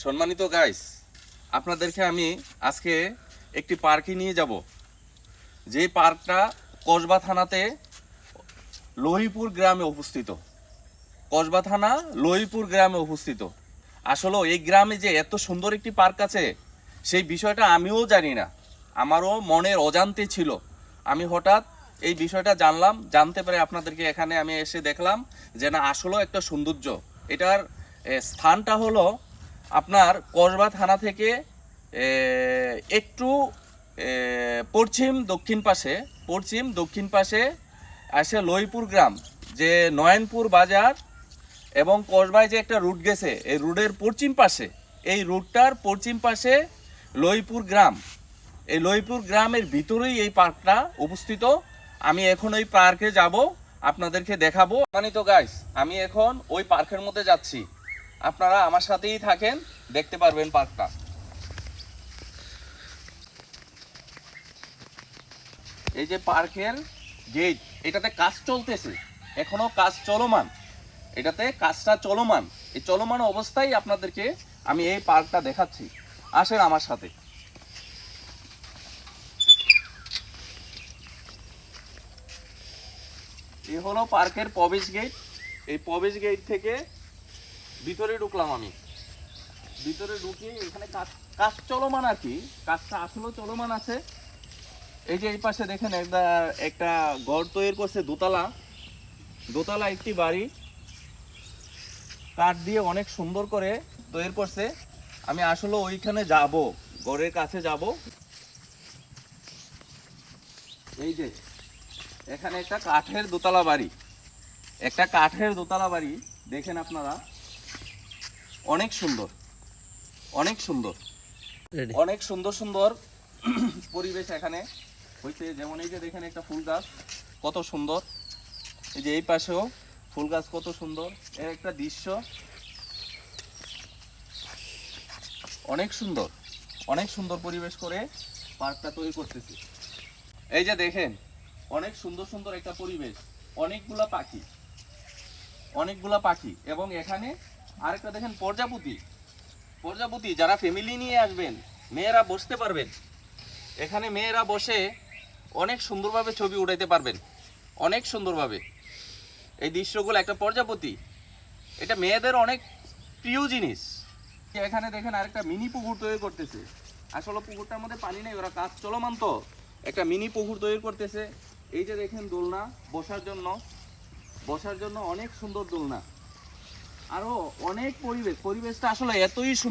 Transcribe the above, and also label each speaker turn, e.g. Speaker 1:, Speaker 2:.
Speaker 1: সম্মানিত গাইস, আপনাদেরকে আমি আজকে একটি পার্কে নিয়ে যাব। যে পার্কটা কসবা থানাতে লোহিপুর গ্রামে অবস্থিত। কসবা থানা লোহিপুর গ্রামে অবস্থিত। আসলে এই গ্রামে যে এত সুন্দর একটি পার্ক আছে সেই বিষয়টা আমিও জানি না, আমারও মনের অজান্তে ছিল। আমি হঠাৎ এই বিষয়টা জানলাম, জানতে পারে আপনাদেরকে এখানে আমি এসে দেখলাম যে না, আসলেও একটা সৌন্দর্য। এটার স্থানটা হলো আপনার কসবা থানা থেকে একটু পশ্চিম দক্ষিণ পাশে আসে লইপুর গ্রাম। যে নয়নপুর বাজার এবং কসবায় যে একটা রুট গেছে, এই রুটের পশ্চিম পাশে, এই রুটটার পশ্চিম পাশে লইপুর গ্রাম। এই লইপুর গ্রামের ভিতরেই এই পার্কটা অবস্থিত। আমি এখন ওই পার্কে যাব, আপনাদেরকে দেখাবো। সম্মানিত গাইস, আমি এখন ওই পার্কের মধ্যে যাচ্ছি, আপনারা আমার সাথেই থাকেন, দেখতে পারবেন পার্কটা। এই যে পার্কের গেট, এটাতে কাজ চলতেছে, এখনো কাজ চলমান। এটাতে কাজটা চলমান, এই চলমান অবস্থায় আপনাদেরকে আমি এই পার্কটা দেখাচ্ছি। আসেন আমার সাথে। এই হলো পার্কের প্রবেশ গেট। এই প্রবেশ গেট থেকে ভিতরে ঢুকলাম আমি। ভিতরে ঢুকে এখানে কাজ কাজ চলমান আর কি, কাজটা আসলে চলমান আছে। এই যে এই পাশে দেখেন একটা একটা ঘর তৈরি করছে, দোতলা একটি বাড়ি কাঠ দিয়ে অনেক সুন্দর করে তৈরি করছে। আমি আসলে ওইখানে যাব, ঘরের কাছে যাব। এই যে এখানে একটা কাঠের দোতলা বাড়ি, দেখেন আপনারা, অনেক সুন্দর, অনেক সুন্দর, অনেক সুন্দর সুন্দর পরিবেশ এখানে হয়েছে। যেমন এই যে দেখেন একটা ফুল গাছ কত সুন্দর, এই যে এই পাশেও ফুল গাছ কত সুন্দর, এর একটা দৃশ্য অনেক সুন্দর, অনেক সুন্দর পরিবেশ করে পার্কটা তৈরি করতেছে। এই যে দেখেন অনেক সুন্দর সুন্দর একটা পরিবেশ, অনেকগুলা পাখি এবং এখানে আরেকটা দেখেন প্রজাপতি যারা ফ্যামিলি নিয়ে আসবেন, মেয়েরা বসতে পারবেন এখানে, মেয়েরা বসে অনেক সুন্দরভাবে ছবি উঠাইতে পারবেন, অনেক সুন্দরভাবে। এই দৃশ্যগুলো, একটা প্রজাপতি, এটা মেয়েদের অনেক প্রিয় জিনিস। এখানে দেখেন আরেকটা মিনি পুকুর তৈরি করতেছে। আসলে পুকুরটার মধ্যে পানি নেই, ওরা কাজ চলমান, তো একটা মিনি পুকুর তৈরি করতেছে। এই যে দেখেন দোলনা বসার জন্য অনেক সুন্দর দোলনা, আরো অনেক পরিবেশটা আসলে এতই সুন্দর।